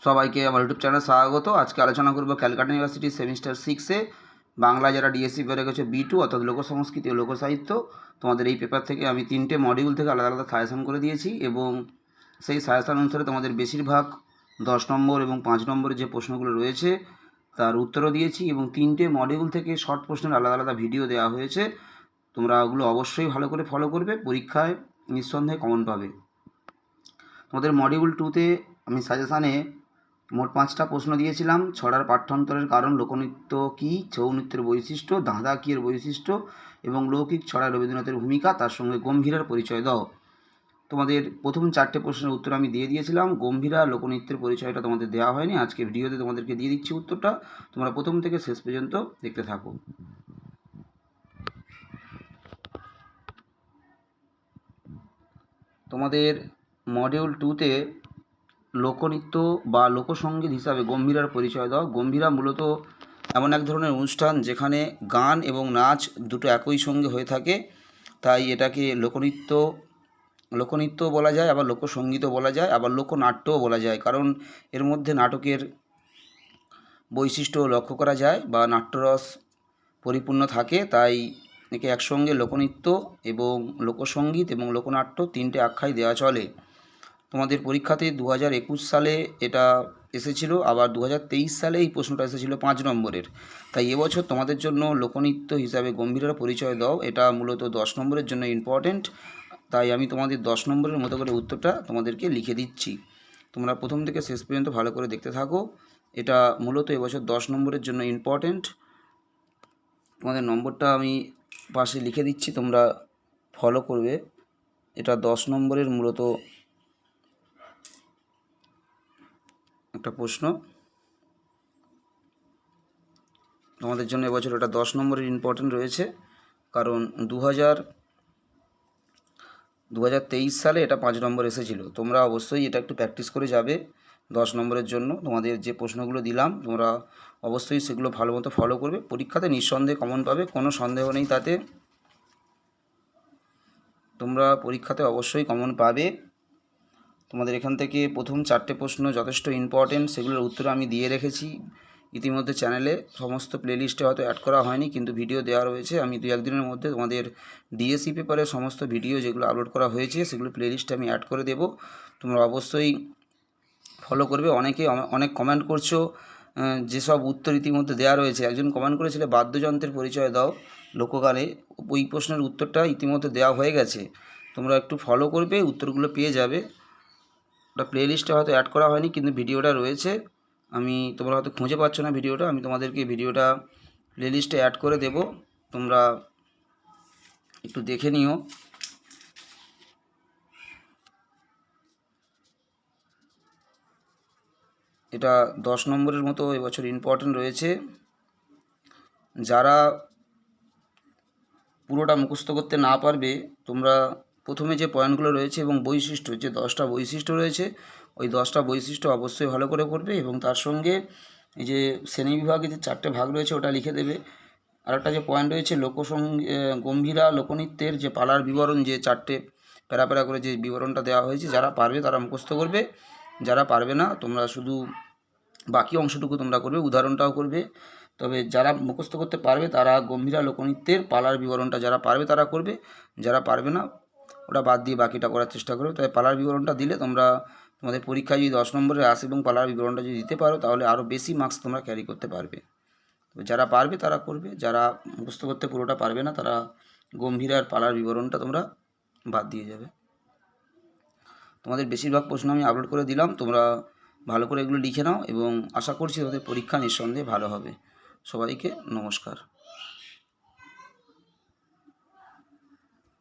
সবাইকে আমার ইউটিউব চ্যানেলে স্বাগত। আজকে আলোচনা করব ক্যালকাটা ইউনিভার্সিটি সেমিস্টার 6-এ বাংলা যারা ডিএসসি পেপারে গেছে B2 অর্থাৎ লোকসংস্কৃতি ও লোকসাহিত্য। তোমাদের এই পেপার থেকে আমি 3টে মডিউল থেকে আলাদা আলাদা সাজেশন করে দিয়েছি এবং সেই সাজেশন অনুসারে তোমাদের বেশিরভাগ 10 নম্বর এবং 5 নম্বরের যে প্রশ্নগুলো রয়েছে তার উত্তরও দিয়েছি এবং 3টে মডিউল থেকে শর্ট প্রশ্নের আলাদা আলাদা ভিডিও দেওয়া হয়েছে। তোমরা ওগুলো অবশ্যই ভালো করে ফলো করবে, পরীক্ষায় নিঃসন্দেহে কমন পাবে। তোমাদের মডিউল 2-তে আমি সাজেশানে মোট 5টা প্রশ্ন দিয়েছিলাম। ছড়ার পাঠ্যান্তরের কারণ, লোকনৃত্য কী, ছৌ নৃত্যের বৈশিষ্ট্য, ধাঁধা কী এর বৈশিষ্ট্য এবং লৌকিক ছড়ায় রবীন্দ্রনাথের ভূমিকা, তার সঙ্গে গম্ভীরার পরিচয় দাও। তোমাদের প্রথম 4টে প্রশ্নের উত্তর আমি দিয়ে দিয়েছিলাম। গম্ভীরা লোকনৃত্যের পরিচয়টা তোমাদের দেওয়া হয়নি, আজকে ভিডিওতে তোমাদেরকে দিয়ে দিচ্ছি উত্তরটা। তোমরা প্রথম থেকে শেষ পর্যন্ত দেখতে থাকো। তোমাদের মডিউল 2-তে লোকনৃত্য বা লোকসঙ্গীত হিসাবে গম্ভীরার পরিচয় দাও। গম্ভীরা মূলত এমন এক ধরনের অনুষ্ঠান যেখানে গান এবং নাচ দুটো একই সঙ্গে হয়ে থাকে, তাই এটাকে লোকনৃত্য বলা যায়, আবার লোকসঙ্গীতও বলা যায়, আবার লোকনাট্যও বলা যায়, কারণ এর মধ্যে নাটকের বৈশিষ্ট্য লক্ষ্য করা যায় বা নাট্যরস পরিপূর্ণ থাকে, তাই একে একসঙ্গে লোকনৃত্য এবং লোকসঙ্গীত এবং লোকনাট্য 3টে আখ্যাই দেওয়া চলে। তোমাদের পরীক্ষাতে 2021 সালে এটা এসেছিলো, আবার 2023 সালে এই প্রশ্নটা এসেছিলো 5 নম্বরের। তাই এবছর তোমাদের জন্য লোকনৃত্য হিসাবে গম্ভীরার পরিচয় দাও, এটা মূলত 10 নম্বরের জন্য ইম্পর্টেন্ট। তাই আমি তোমাদের 10 নম্বরের মতো করে উত্তরটা তোমাদেরকে লিখে দিচ্ছি। তোমরা প্রথম থেকে শেষ পর্যন্ত ভালো করে দেখতে থাকো। এটা মূলত এবছর 10 নম্বরের জন্য ইম্পর্টেন্ট। তোমাদের নম্বরটা আমি পাশে লিখে দিচ্ছি, তোমরা ফলো করবে। এটা 10 নম্বরের মূলত একটা প্রশ্ন তোমাদের জন্য এবছর। এটা 10 নম্বরের ইম্পর্টেন্ট রয়েছে, কারণ 2023 সালে এটা 5 নম্বর এসেছিল। তোমরা অবশ্যই এটা একটু প্র্যাকটিস করে যাবে 10 নম্বরের জন্য। তোমাদের যে প্রশ্নগুলো দিলাম তোমরা অবশ্যই সেগুলো ভালো মতো ফলো করবে, পরীক্ষাতে নিঃসন্দেহে কমন পাবে, কোনো সন্দেহ নেই তাতে। তোমরা পরীক্ষাতে অবশ্যই কমন পাবে। তোমাদের এখান থেকে প্রথম 4টে প্রশ্ন যথেষ্ট ইম্পর্টেন্ট, সেগুলোর উত্তর আমি দিয়ে রেখেছি ইতিমধ্যে চ্যানেলে। সমস্ত প্লেলিস্টে হয়তো অ্যাড করা হয়নি, কিন্তু ভিডিও দেওয়া রয়েছে। আমি 2-1 দিনের মধ্যে তোমাদের ডিএসসি পেপারের সমস্ত ভিডিও যেগুলো আপলোড করা হয়েছে সেগুলো প্লেলিস্টে আমি অ্যাড করে দেব, তোমরা অবশ্যই ফলো করবে। অনেক কমেন্ট করছো, যেসব উত্তর ইতিমধ্যে দেওয়া রয়েছে। একজন কমেন্ট করেছিল বাদ্যযন্ত্রের পরিচয় দাও লোকগানে, ওই প্রশ্নের উত্তরটা ইতিমধ্যে দেওয়া হয়ে গেছে। তোমরা একটু ফলো করবে, উত্তরগুলো পেয়ে যাবে। ওটা প্লেলিস্টে হয়তো অ্যাড করা হয়নি, কিন্তু ভিডিওটা রয়েছে। তোমরা হয়তো খুঁজে পাচ্ছ না ভিডিওটা, আমি তোমাদেরকে ভিডিওটা প্লেলিস্টে অ্যাড করে দেব, তোমরা একটু দেখে নিও। এটা 10 নম্বরের মতো এবছর ইম্পর্টেন্ট রয়েছে। যারা পুরোটা মুখস্থ করতে না পারবে, তোমরা প্রথমে যে পয়েন্টগুলো রয়েছে এবং বৈশিষ্ট্য, যে 10টা বৈশিষ্ট্য রয়েছে, ওই 10টা বৈশিষ্ট্য অবশ্যই ভালো করে করবে এবং তার সঙ্গে এই যে শ্রেণীবিভাগে যে 4টে ভাগ রয়েছে ওটা লিখে দেবে। আরেকটা যে পয়েন্ট রয়েছে গম্ভীরা লোকনৃত্যের যে পালার বিবরণ, যে 4টে প্যারা করে যে বিবরণটা দেওয়া হয়েছে, যারা পারবে তারা মুখস্থ করবে, যারা পারবে না তোমরা শুধু বাকি অংশটুকু তোমরা করবে, উদাহরণটাও করবে। তবে যারা মুখস্থ করতে পারবে তারা গম্ভীরা লোকনৃত্যের পালার বিবরণটা যারা পারবে তারা করবে, যারা পারবে না ওটা বাদ দিয়ে বাকিটা করার চেষ্টা করবে। তবে পালার বিবরণটা দিলে তোমাদের পরীক্ষায় যদি 10 নম্বরে আসে এবং পালার বিবরণটা যদি দিতে পারো, তাহলে আরও বেশি মার্কস তোমরা ক্যারি করতে পারবে। তবে যারা পারবে তারা করবে, যারা মুখস্থ করতে পুরোটা পারবে না তারা গম্ভীরার পালার বিবরণটা তোমরা বাদ দিয়ে যাবে। তোমাদের বেশিরভাগ প্রশ্ন আমি আপলোড করে দিলাম, তোমরা ভালো করে এগুলো লিখে নাও এবং আশা করছি তোমাদের পরীক্ষা নিঃসন্দেহে ভালো হবে। সবাইকে নমস্কার।